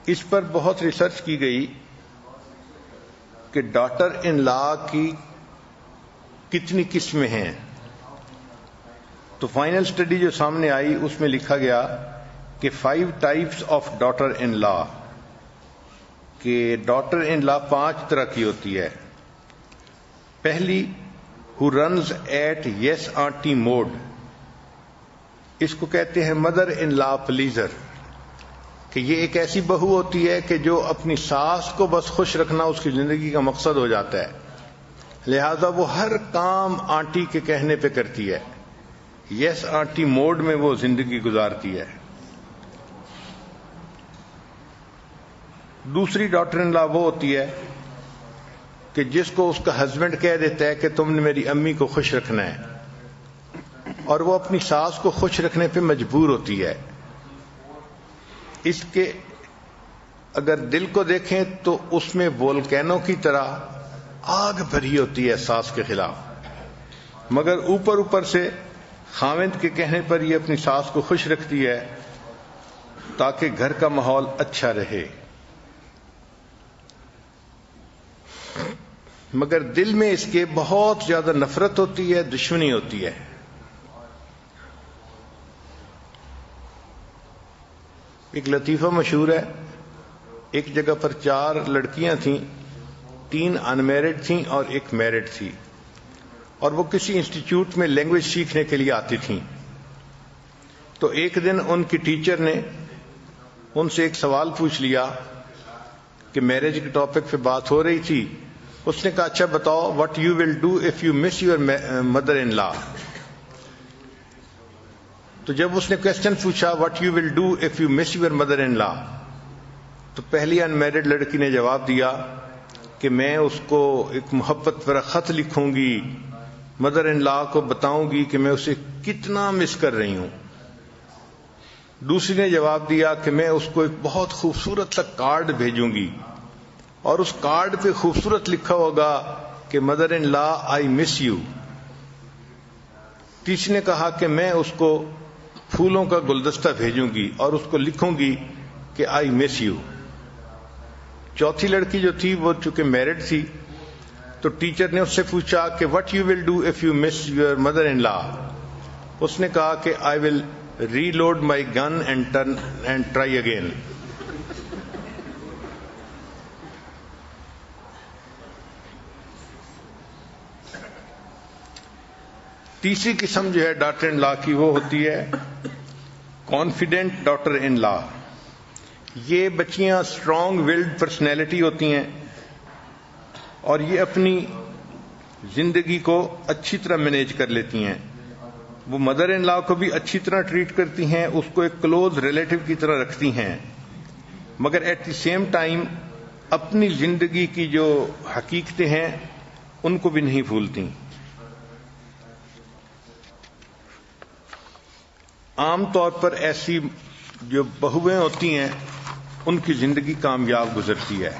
اس پر بہت ریسرچ کی گئی کہ ڈاٹر ان لا کی کتنی قسمیں ہیں. تو فائنل سٹڈی جو سامنے آئی اس میں لکھا گیا کہ 5 ٹائپس آف ڈاٹر ان لا، کہ ڈاٹر ان لا 5 طرح کی ہوتی ہے. پہلی who runs at yes auntie mode، اس کو کہتے ہیں مدر ان لا پلیزر، کہ یہ ایک ایسی بہو ہوتی ہے کہ جو اپنی ساس کو بس خوش رکھنا اس کی زندگی کا مقصد ہو جاتا ہے، لہذا وہ ہر کام آنٹی کے کہنے پہ کرتی ہے، یس آنٹی موڈ میں وہ زندگی گزارتی ہے. دوسری ڈاٹر ان لا وہ ہوتی ہے کہ جس کو اس کا ہسبینڈ کہہ دیتا ہے کہ تم نے میری امی کو خوش رکھنا ہے، اور وہ اپنی ساس کو خوش رکھنے پہ مجبور ہوتی ہے. اس کے اگر دل کو دیکھیں تو اس میں وولکینو کی طرح آگ بھری ہوتی ہے ساس کے خلاف، مگر اوپر اوپر سے خاوند کے کہنے پر یہ اپنی ساس کو خوش رکھتی ہے تاکہ گھر کا ماحول اچھا رہے، مگر دل میں اس کے بہت زیادہ نفرت ہوتی ہے، دشمنی ہوتی ہے. ایک لطیفہ مشہور ہے، ایک جگہ پر 4 لڑکیاں تھیں، 3 ان میرڈ تھیں اور 1 میرڈ تھی، اور وہ کسی انسٹیٹیوٹ میں لینگویج سیکھنے کے لیے آتی تھیں. تو ایک دن ان کی ٹیچر نے ان سے ایک سوال پوچھ لیا کہ میرج کے ٹاپک پہ بات ہو رہی تھی. اس نے کہا اچھا بتاؤ what you will do if you miss your mother in law. تو جب اس نے کوشچن پوچھا what you will do if you miss your mother in law، تو پہلی ان میرڈ لڑکی نے جواب دیا کہ میں اس کو ایک محبت پر خط لکھوں گی، مدر ان لا کو بتاؤں گی کہ میں اسے کتنا مس کر رہی ہوں. دوسری نے جواب دیا کہ میں اس کو ایک بہت خوبصورت سا کارڈ بھیجوں گی، اور اس کارڈ پہ خوبصورت لکھا ہوگا کہ mother in law I miss you. تیسری نے کہا کہ میں اس کو پھولوں کا گلدستہ بھیجوں گی اور اس کو لکھوں گی کہ آئی مس یو. چوتھی لڑکی جو تھی وہ چونکہ میرڈ تھی، تو ٹیچر نے اس سے پوچھا کہ what you will do if you miss your mother in law. اس نے کہا کہ I will reload my gun and try again. تیسری قسم جو ہے ڈاٹر ان لا کی وہ ہوتی ہے کانفیڈنٹ ڈاٹر ان لا. یہ بچیاں اسٹرانگ ولڈ پرسنالٹی ہوتی ہیں اور یہ اپنی زندگی کو اچھی طرح مینیج کر لیتی ہیں. وہ مدر ان لا کو بھی اچھی طرح ٹریٹ کرتی ہیں، اس کو ایک کلوز ریلیٹو کی طرح رکھتی ہیں، مگر ایٹ دی سیم ٹائم اپنی زندگی کی جو حقیقتیں ہیں ان کو بھی نہیں بھولتی. عام طور پر ایسی جو بہویں ہوتی ہیں ان کی زندگی کامیاب گزرتی ہے.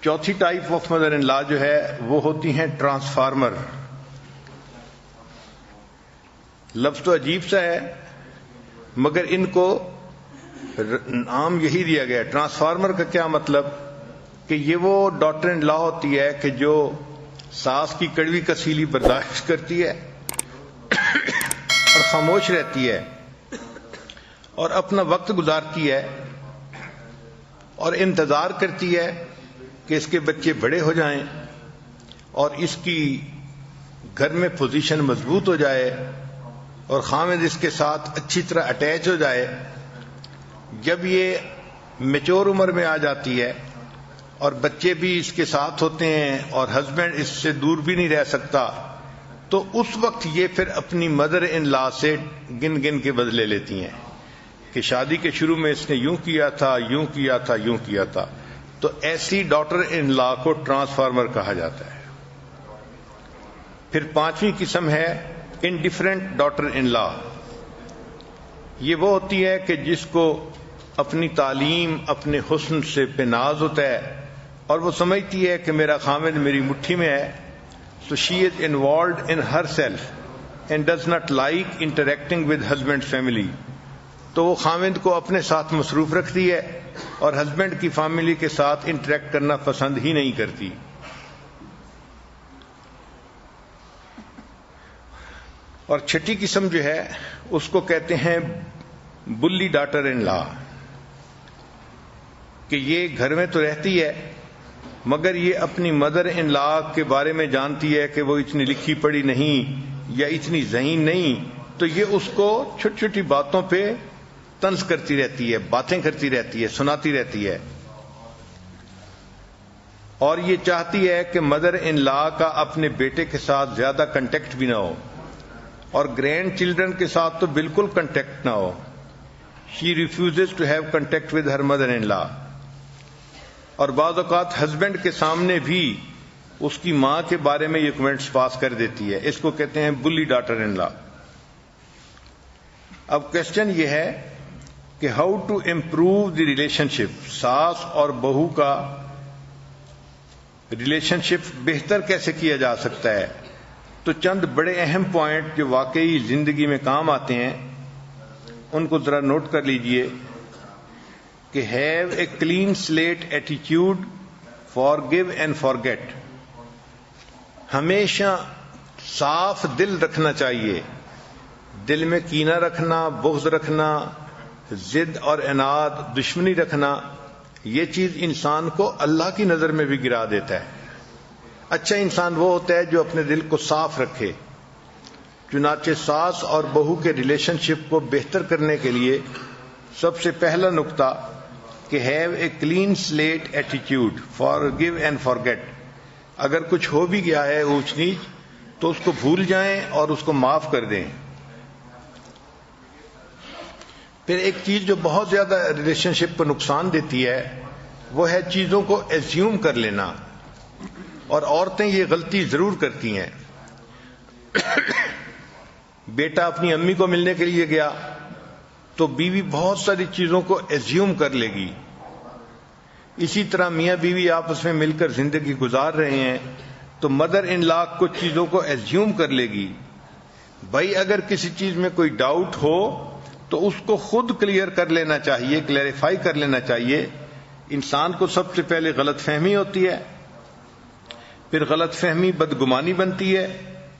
چوتھی ٹائپ آف مدر ان لا جو ہے وہ ہوتی ہیں ٹرانسفارمر. لفظ تو عجیب سا ہے مگر ان کو نام یہی دیا گیا. ٹرانسفارمر کا کیا مطلب کہ یہ وہ ڈاٹر ان لا ہوتی ہے کہ جو ساس کی کڑوی کسیلی برداشت کرتی ہے اور خاموش رہتی ہے اور اپنا وقت گزارتی ہے اور انتظار کرتی ہے کہ اس کے بچے بڑے ہو جائیں اور اس کی گھر میں پوزیشن مضبوط ہو جائے اور خاوند اس کے ساتھ اچھی طرح اٹیچ ہو جائے. جب یہ میچور عمر میں آ جاتی ہے اور بچے بھی اس کے ساتھ ہوتے ہیں اور ہسبینڈ اس سے دور بھی نہیں رہ سکتا، تو اس وقت یہ پھر اپنی مدر ان لا سے گن گن کے بدلے لیتی ہیں کہ شادی کے شروع میں اس نے یوں کیا تھا، یوں کیا تھا، یوں کیا تھا. تو ایسی ڈاٹر ان لا کو ٹرانسفارمر کہا جاتا ہے. پھر 5ویں قسم ہے انڈیفرنٹ ڈاٹر ان لا. یہ وہ ہوتی ہے کہ جس کو اپنی تعلیم، اپنے حسن سے پہ ناز ہوتا ہے اور وہ سمجھتی ہے کہ میرا خاوند میری مٹھی میں ہے. So she is involved in herself and does not like interacting with husband's family. تو وہ خاوند کو اپنے ساتھ مصروف رکھتی ہے اور ہسبینڈ کی فیملی کے ساتھ انٹریکٹ کرنا پسند ہی نہیں کرتی. اور چھٹی قسم جو ہے اس کو کہتے ہیں بلی ڈاٹر ان لا، کہ یہ گھر میں تو رہتی ہے مگر یہ اپنی مدر ان لا کے بارے میں جانتی ہے کہ وہ اتنی لکھی پڑھی نہیں یا اتنی ذہین نہیں، تو یہ اس کو چھوٹی چھوٹی باتوں پہ طنز کرتی رہتی ہے، باتیں کرتی رہتی ہے، سناتی رہتی ہے. اور یہ چاہتی ہے کہ مدر ان لا کا اپنے بیٹے کے ساتھ زیادہ کنٹیکٹ بھی نہ ہو، اور گرینڈ چلڈرن کے ساتھ تو بالکل کنٹیکٹ نہ ہو. She refuses to have contact with her mother in law. اور بعض اوقات ہسبینڈ کے سامنے بھی اس کی ماں کے بارے میں یہ کمنٹس پاس کر دیتی ہے. اس کو کہتے ہیں بلی ڈاٹر ان لا. اب کوشچن یہ ہے کہ how to improve the relationship, ساس اور بہو کا ریلیشن شپ بہتر کیسے کیا جا سکتا ہے. تو چند بڑے اہم پوائنٹ جو واقعی زندگی میں کام آتے ہیں ان کو ذرا نوٹ کر لیجئے کہ have a clean slate attitude, forgive and forget. ہمیشہ صاف دل رکھنا چاہیے. دل میں کینہ رکھنا، بغض رکھنا، ضد اور عناد، دشمنی رکھنا، یہ چیز انسان کو اللہ کی نظر میں بھی گرا دیتا ہے. اچھا انسان وہ ہوتا ہے جو اپنے دل کو صاف رکھے. چنانچہ ساس اور بہو کے ریلیشن شپ کو بہتر کرنے کے لیے سب سے پہلا نقطہ کہ have a clean slate attitude, forgive and forget. اگر کچھ ہو بھی گیا ہے اونچ نیچ تو اس کو بھول جائیں اور اس کو معاف کر دیں. پھر ایک چیز جو بہت زیادہ ریلیشن شپ کو نقصان دیتی ہے وہ ہے چیزوں کو ایزیوم کر لینا. اور عورتیں یہ غلطی ضرور کرتی ہیں. بیٹا اپنی امی کو ملنے کے لیے گیا تو بیوی بہت ساری چیزوں کو ایزیوم کر لے گی. اسی طرح میاں بیوی آپس میں مل کر زندگی گزار رہے ہیں تو مدر ان لا کچھ چیزوں کو ایزیوم کر لے گی. بھائی اگر کسی چیز میں کوئی ڈاؤٹ ہو تو اس کو خود کلیئر کر لینا چاہیے، کلیریفائی کر لینا چاہیے. انسان کو سب سے پہلے غلط فہمی ہوتی ہے، پھر غلط فہمی بدگمانی بنتی ہے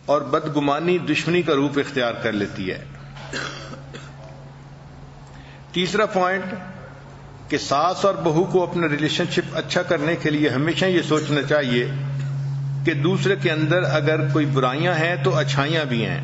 اور بدگمانی دشمنی کا روپ اختیار کر لیتی ہے. تیسرا پوائنٹ کہ ساس اور بہو کو اپنا ریلیشن شپ اچھا کرنے کے لیے ہمیشہ یہ سوچنا چاہیے کہ دوسرے کے اندر اگر کوئی برائیاں ہیں تو اچھائیاں بھی ہیں.